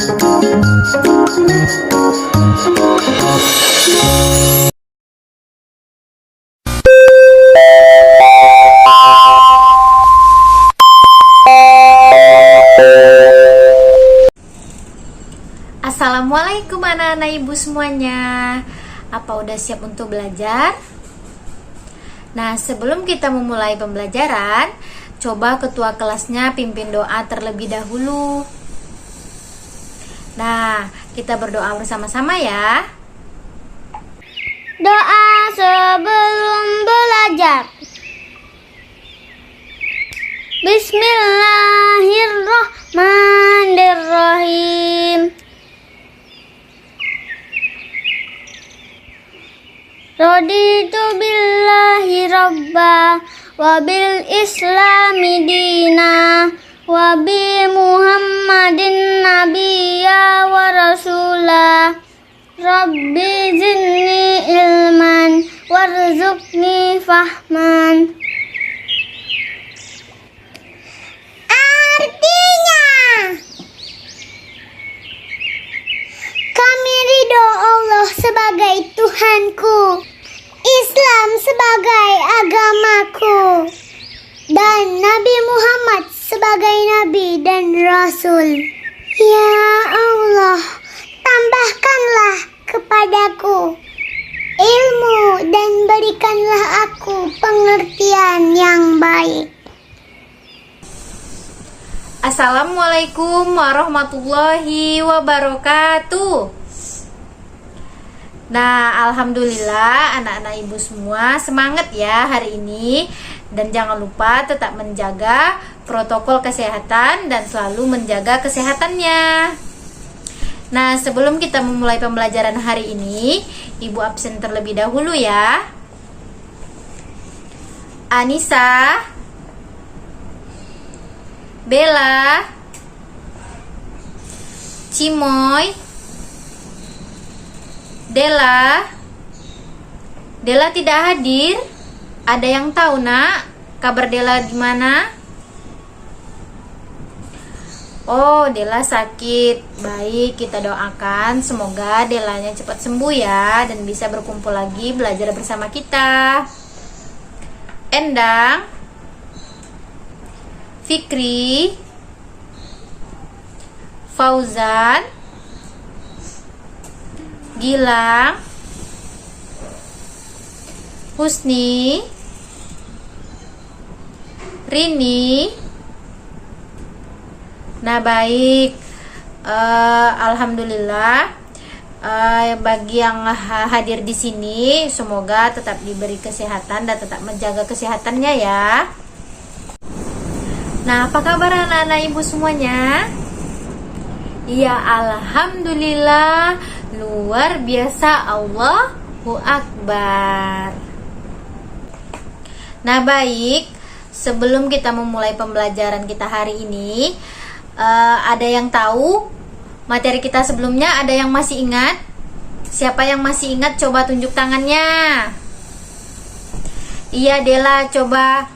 Assalamualaikum anak-anak ibu semuanya. Apa udah siap untuk belajar? Nah, sebelum kita memulai pembelajaran, coba ketua kelasnya pimpin doa terlebih dahulu. Nah, kita berdoa bersama-sama ya. Doa sebelum belajar. Bismillahirrahmanirrahim. Raditu billahi rabba wa bil islami dina wa bi muhammadin nabiyya wa rasula. Rabbi zidni ilman warzuqni fahman. Artinya, kami ridho Allah sebagai Tuhanku, Islam sebagai agamaku, dan Nabi Muhammad sebagai Nabi dan Rasul. Ya Allah, tambahkanlah kepadaku ilmu dan berikanlah aku pengertian yang baik. Assalamualaikum warahmatullahi wabarakatuh. Nah, alhamdulillah anak-anak ibu semua semangat ya hari ini. Dan jangan lupa tetap menjaga protokol kesehatan dan selalu menjaga kesehatannya. Nah, sebelum kita memulai pembelajaran hari ini, ibu absen terlebih dahulu ya. Anissa, Bella, Cimoy, Della tidak hadir. Ada yang tahu nak kabar Della gimana? Oh, Della sakit. Baik, kita doakan semoga Dellanya cepat sembuh ya dan bisa berkumpul lagi belajar bersama kita. Endang, Fikri, Fauzan, Gilang, Husni, Rini. Nah, baik, alhamdulillah, bagi yang hadir di sini semoga tetap diberi kesehatan dan tetap menjaga kesehatannya ya. Nah, apa kabar anak-anak ibu semuanya? Ya, alhamdulillah, luar biasa, Allahu Akbar. Nah, baik, sebelum kita memulai pembelajaran kita hari ini, ada yang tahu materi kita sebelumnya? Ada yang masih ingat? Siapa yang masih ingat coba tunjuk tangannya. Iya, Della, coba.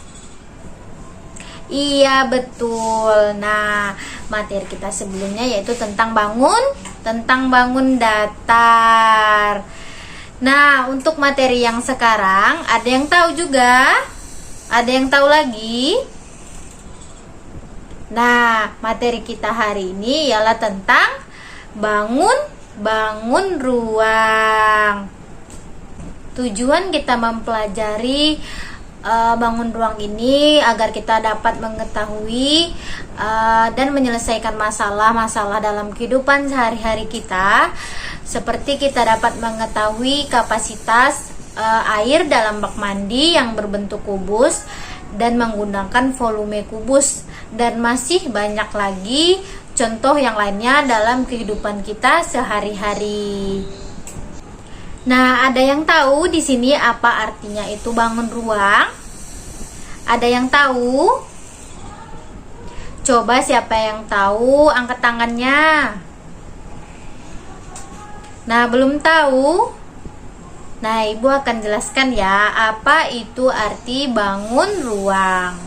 Iya, betul. Nah, materi kita sebelumnya yaitu tentang bangun datar. Nah, untuk materi yang sekarang ada yang tahu juga? Ada yang tahu lagi? Nah, materi kita hari ini ialah tentang bangun ruang. Tujuan kita mempelajari bangun ruang ini agar kita dapat mengetahui dan menyelesaikan masalah-masalah dalam kehidupan sehari-hari kita, seperti kita dapat mengetahui kapasitas air dalam bak mandi yang berbentuk kubus dan menggunakan volume kubus, dan masih banyak lagi contoh yang lainnya dalam kehidupan kita sehari-hari. Nah, ada yang tahu di sini apa artinya itu bangun ruang? Ada yang tahu? Coba siapa yang tahu angkat tangannya. Nah, belum tahu? Nah, Ibu akan jelaskan ya apa itu arti bangun ruang.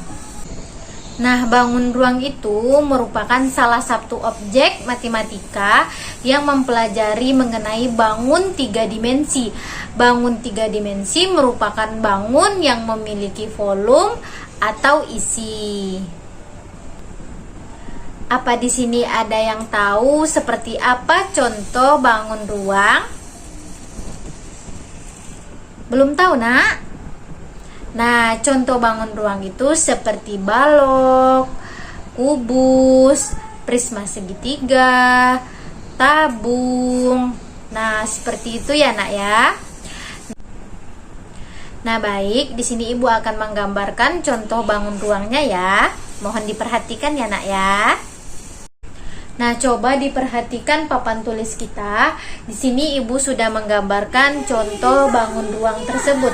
Nah, bangun ruang itu merupakan salah satu objek matematika yang mempelajari mengenai bangun tiga dimensi. Bangun tiga dimensi merupakan bangun yang memiliki volume atau isi. Apa di sini ada yang tahu seperti apa contoh bangun ruang? Belum tahu, Nak? Nah, contoh bangun ruang itu seperti balok, kubus, prisma segitiga, tabung. Nah, seperti itu ya, Nak ya. Nah, baik, di sini Ibu akan menggambarkan contoh bangun ruangnya ya. Mohon diperhatikan ya, Nak ya. Nah, coba diperhatikan papan tulis kita. Di sini Ibu sudah menggambarkan contoh bangun ruang tersebut.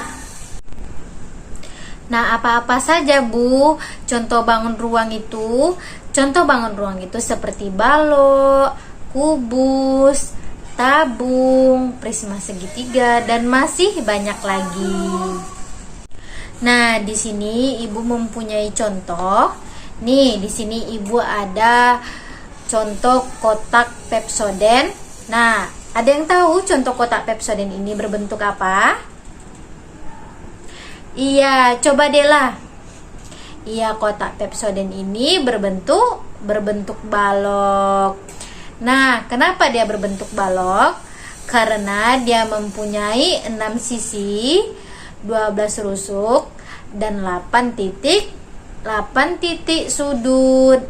Nah, apa-apa saja, Bu, contoh bangun ruang itu? Contoh bangun ruang itu seperti balok, kubus, tabung, prisma segitiga, dan masih banyak lagi. Nah, di sini Ibu mempunyai contoh. Nih, di sini Ibu ada contoh kotak Pepsodent. Nah, ada yang tahu contoh kotak Pepsodent ini berbentuk apa? Iya, coba Dela. Iya, kotak Pepsodent ini berbentuk balok. Nah, kenapa dia berbentuk balok? Karena dia mempunyai 6 sisi, 12 rusuk, dan 8 titik sudut.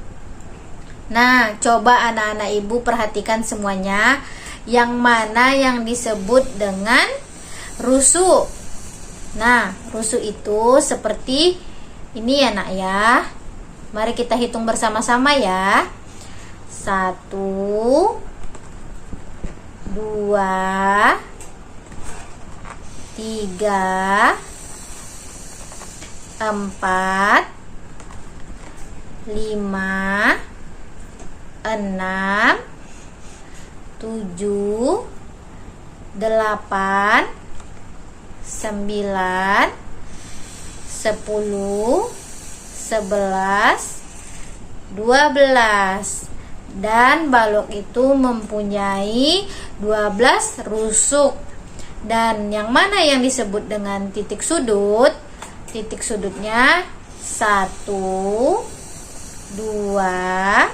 Nah, coba anak-anak Ibu perhatikan semuanya. Yang mana yang disebut dengan rusuk? Nah, rusuk itu seperti ini ya, Nak ya. Mari kita hitung bersama-sama ya. 1, 2, 3, 4, 5, 6, 7, 8, 9, 10, 11, 12. Dan balok itu mempunyai 12 rusuk. Dan yang mana yang disebut dengan titik sudut? Titik sudutnya 1, 2,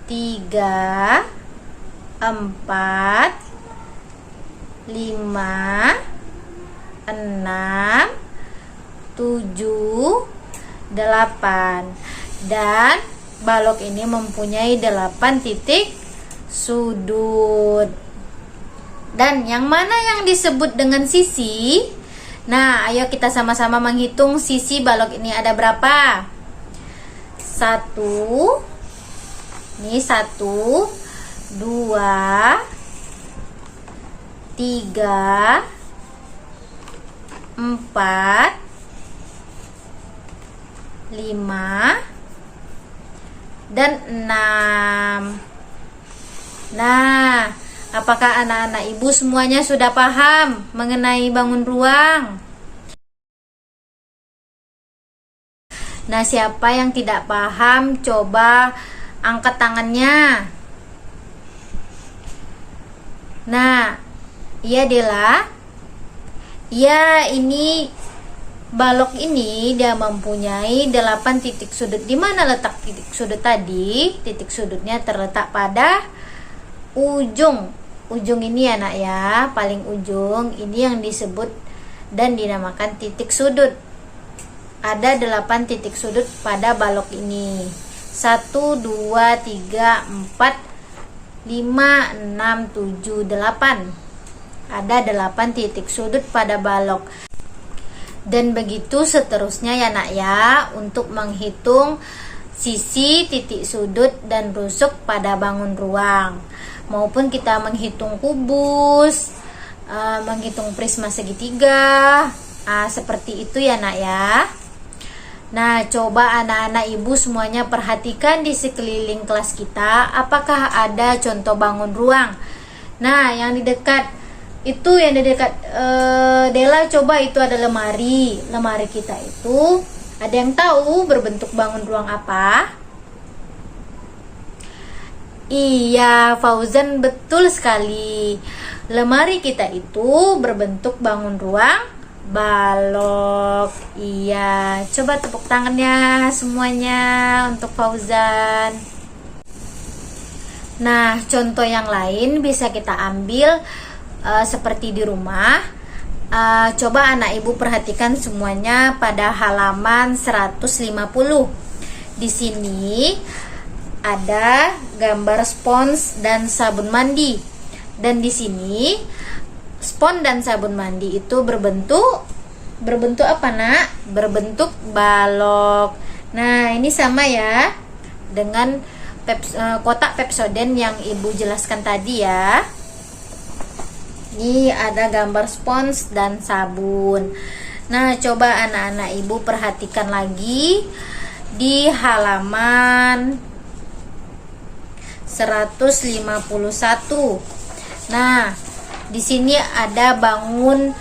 3, 4, 5, 6, 7, 8. Dan balok ini mempunyai 8 titik sudut. Dan yang mana yang disebut dengan sisi? Nah, ayo kita sama-sama menghitung sisi balok ini ada berapa? 1. Ini 1, 2, 3, 4, 5, dan 6. Nah, apakah anak-anak Ibu semuanya sudah paham mengenai bangun ruang? Nah, siapa yang tidak paham, coba angkat tangannya. Nah, iya Dela. Ya, ini balok ini dia mempunyai 8 titik sudut. Di mana letak titik sudut tadi? Titik sudutnya terletak pada ujung. Ujung ini ya, Nak ya, paling ujung. Ini yang disebut dan dinamakan titik sudut. Ada 8 titik sudut pada balok ini. 1, 2, 3, 4, 5, 6, 7, 8. Ada 8 titik sudut pada balok. Dan begitu seterusnya ya, Nak ya, untuk menghitung sisi, titik sudut, dan rusuk pada bangun ruang. Maupun kita menghitung kubus, menghitung prisma segitiga, seperti itu ya, Nak ya. Nah, coba anak-anak Ibu semuanya perhatikan di sekeliling kelas kita, apakah ada contoh bangun ruang. Nah, yang di dekat Dela, coba itu ada lemari. Lemari kita itu Ada yang tahu berbentuk bangun ruang apa? Iya, Fauzan, betul sekali. Lemari kita itu berbentuk bangun ruang balok. Iya, coba tepuk tangannya semuanya untuk Fauzan. Nah, contoh yang lain bisa kita ambil seperti di rumah. Coba anak ibu perhatikan semuanya pada halaman 150. Di sini ada gambar spons dan sabun mandi. Dan di sini spons dan sabun mandi itu berbentuk apa, Nak? Berbentuk balok. Nah, ini sama ya dengan kotak Pepsodent yang Ibu jelaskan tadi ya. Ini ada gambar spons dan sabun. Nah, coba anak-anak Ibu perhatikan lagi di halaman 151. Nah, di sini ada bangun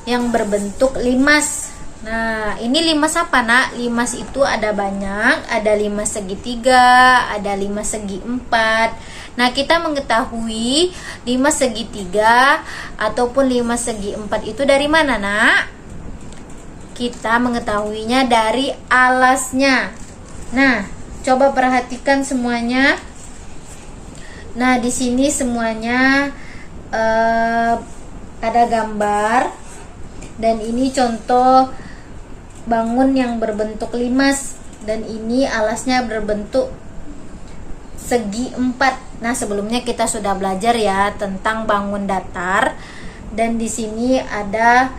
yang berbentuk limas. Nah, ini limas apa, Nak? Limas itu ada banyak, ada limas segitiga, ada limas segi empat. Nah, kita mengetahui limas segitiga ataupun limas segi empat itu dari mana, Nak? Kita mengetahuinya dari alasnya. Nah, coba perhatikan semuanya. Nah, di sini semuanya ada gambar, dan ini contoh bangun yang berbentuk limas, dan ini alasnya berbentuk segi empat. Nah, sebelumnya kita sudah belajar ya tentang bangun datar, dan di sini ada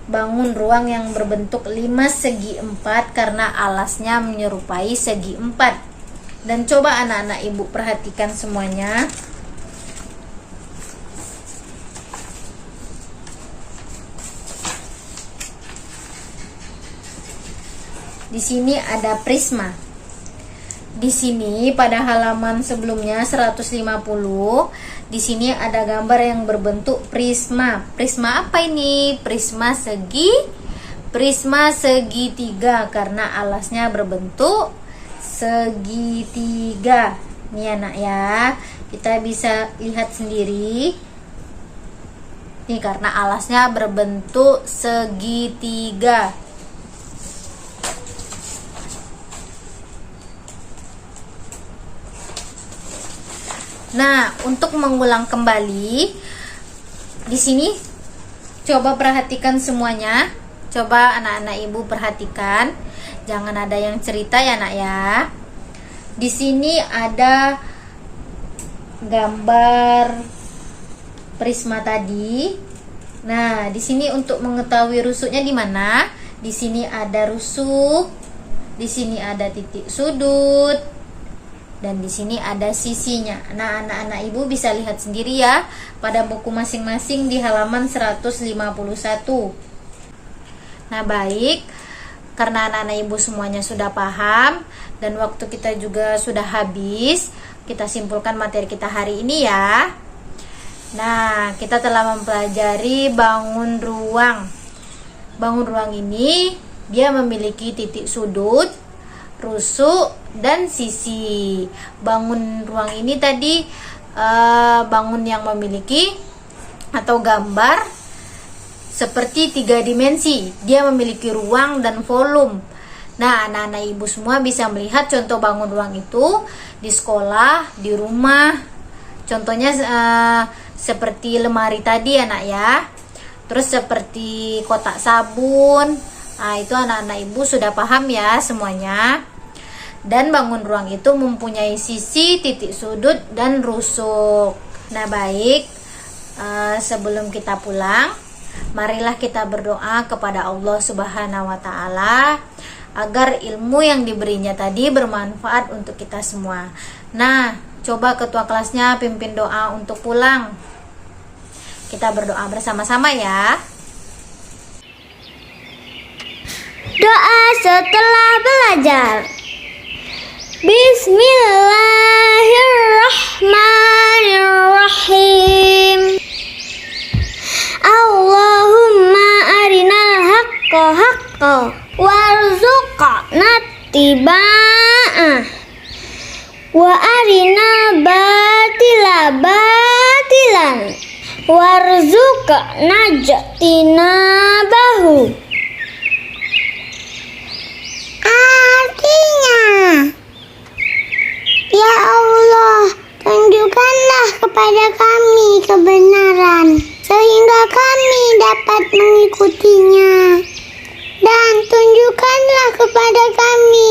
bangun ruang yang berbentuk limas segi empat karena alasnya menyerupai segi empat. Dan coba anak-anak Ibu perhatikan semuanya. Di sini ada prisma. Di sini pada halaman sebelumnya 150, di sini ada gambar yang berbentuk prisma. Prisma apa ini? Prisma segitiga karena alasnya berbentuk segitiga. Nih anak ya, kita bisa lihat sendiri. Nih karena alasnya berbentuk segitiga. Nah, untuk mengulang kembali di sini coba perhatikan semuanya. Coba anak-anak Ibu perhatikan. Jangan ada yang cerita ya, Nak ya. Di sini ada gambar prisma tadi. Nah, di sini untuk mengetahui rusuknya di mana? Di sini ada rusuk. Di sini ada titik sudut. Dan di sini ada sisinya. Nah, anak-anak Ibu bisa lihat sendiri ya pada buku masing-masing di halaman 151. Nah, baik. Karena anak-anak Ibu semuanya sudah paham dan waktu kita juga sudah habis, kita simpulkan materi kita hari ini ya. Nah, kita telah mempelajari bangun ruang. Bangun ruang ini dia memiliki titik sudut, rusuk, dan sisi. Bangun ruang ini tadi bangun yang memiliki atau gambar seperti 3 dimensi. Dia memiliki ruang dan volume. Nah, anak-anak Ibu semua bisa melihat contoh bangun ruang itu di sekolah, di rumah. Contohnya seperti lemari tadi anak ya. Terus seperti kotak sabun. Nah, itu anak-anak Ibu sudah paham ya semuanya. Dan bangun ruang itu mempunyai sisi, titik sudut, dan rusuk. Nah, baik. Sebelum kita pulang, marilah kita berdoa kepada Allah Subhanahu wa Ta'ala agar ilmu yang diberinya tadi bermanfaat untuk kita semua. Nah, coba ketua kelasnya pimpin doa untuk pulang. Kita berdoa bersama-sama ya. Doa setelah belajar. Bismillahirrahmanirrahim. Allahumma arinal haqqa haqqa warzuq arina batila batilan warzuqna bahu. Artinya, ya Allah, tunjukkanlah kepada kami kebenaran sehingga kami dapat mengikutinya, dan tunjukkanlah kepada kami